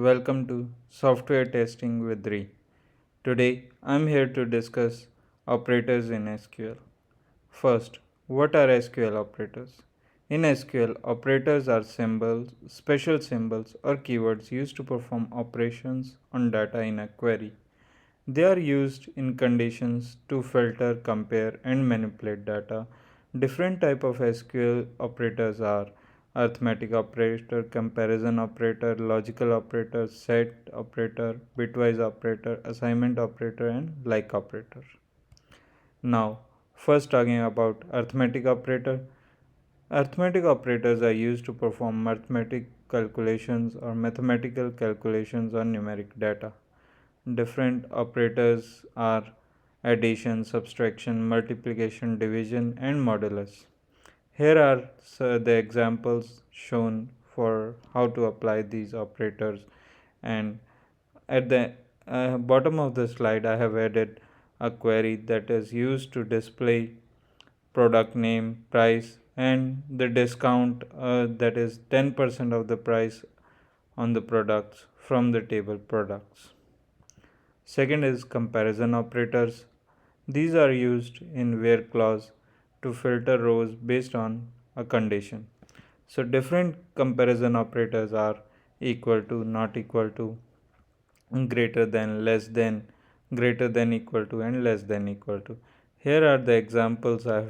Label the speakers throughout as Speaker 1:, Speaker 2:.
Speaker 1: Welcome to Software Testing with Ree. Today I'm here to discuss operators in SQL. First, what are SQL operators? In SQL, operators are symbols, special symbols, or keywords used to perform operations on data in a query. They are used in conditions to filter, compare, and manipulate data. Different type of SQL operators are arithmetic operator, comparison operator, logical operator, set operator, bitwise operator, assignment operator, and like operator. Now, first talking about arithmetic operator. Arithmetic operators are used to perform arithmetic calculations or mathematical calculations on numeric data. Different operators are addition, subtraction, multiplication, division, and modulus. Here are the examples shown for how to apply these operators, and at the bottom of the slide I have added a query that is used to display product name, price, and the discount that is 10% of the price on the products from the table products. Second is comparison operators. These are used in where clause to filter rows based on a condition. So different comparison operators are equal to, not equal to, greater than, less than, greater than equal to, and less than equal to. Here are the examples I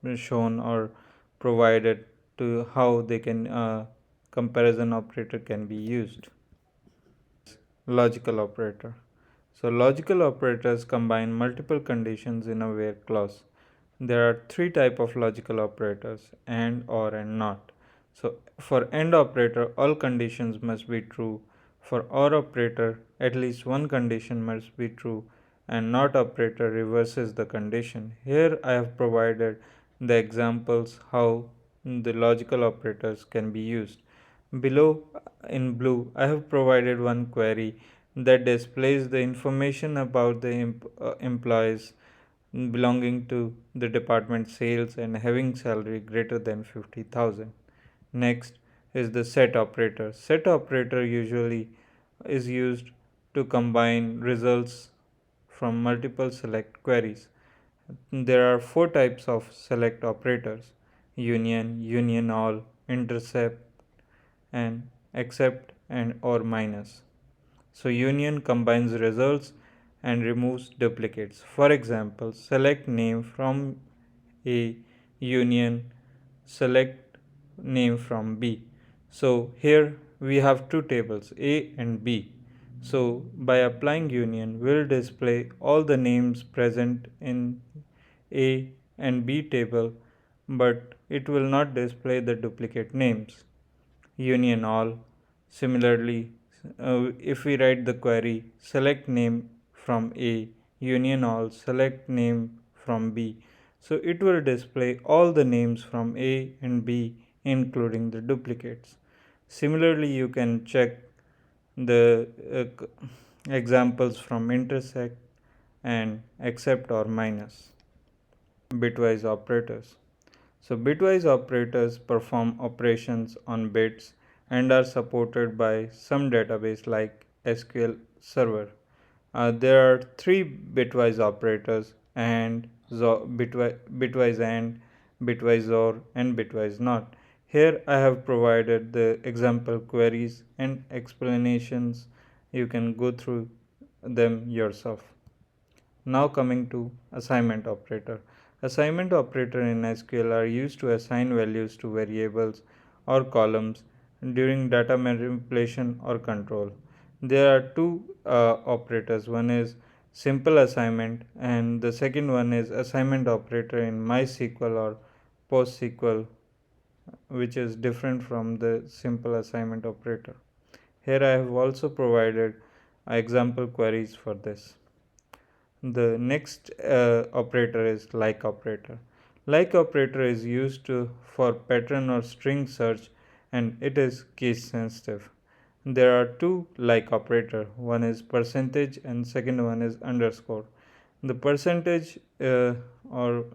Speaker 1: have shown or provided to how they can comparison operator can be used. Logical operator. So logical operators combine multiple conditions in a where clause. There are three types of logical operators: and, or, and not. So for AND operator, all conditions must be true. For OR operator, at least one condition must be true, and NOT operator reverses the condition. Here I have provided the examples how the logical operators can be used. Below in blue, I have provided one query that displays the information about the employees belonging to the department sales and having salary greater than 50,000. Next is the set operator. Set operator usually is used to combine results from multiple select queries. There are four types of select operators: union, union all, intercept, and except, and or minus. So union combines results and removes duplicates. For example, select name from A, union select name from B. So here we have two tables, A and B. So by applying union, we'll display all the names present in A and B table, but it will not display the duplicate names. Union all. Similarly, if we write the query select name from A, union all, select name from B, so it will display all the names from A and B including the duplicates. Similarly, you can check the examples from intersect and except or minus. Bitwise operators. So bitwise operators perform operations on bits and are supported by some database like SQL Server. There are three bitwise operators: and, bitwise and, bitwise or, and bitwise not. Here I have provided the example queries and explanations. You can go through them yourself. Now coming to assignment operator. Assignment operator in SQL are used to assign values to variables or columns during data manipulation or control. There are two operators. One is simple assignment and the second one is assignment operator in MySQL or PostSQL, which is different from the simple assignment operator. Here I have also provided example queries for this. The next operator is like operator. Like operator is used for pattern or string search, and it is case sensitive. There are two like operator. One is percentage and second one is underscore. The percentage or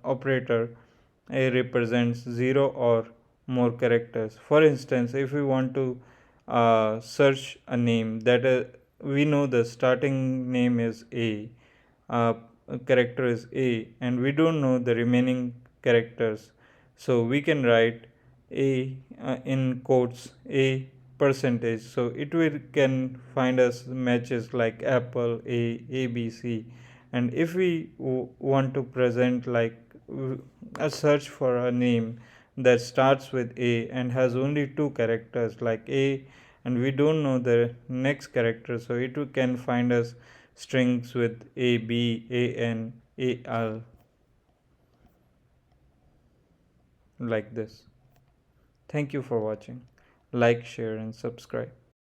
Speaker 1: operator represents 0 or more characters. For instance, if we want to search a name that we know the starting name is A, uh, character is A, and we don't know the remaining characters. So we can write A in quotes A percentage. So it will can find us matches like apple, A, B, C. And if we want to present like a search for a name that starts with A and has only two characters like A, and we don't know the next character, so it can find us strings with A, B, A, N, A, L, like this. Thank you for watching. Like, share, and subscribe.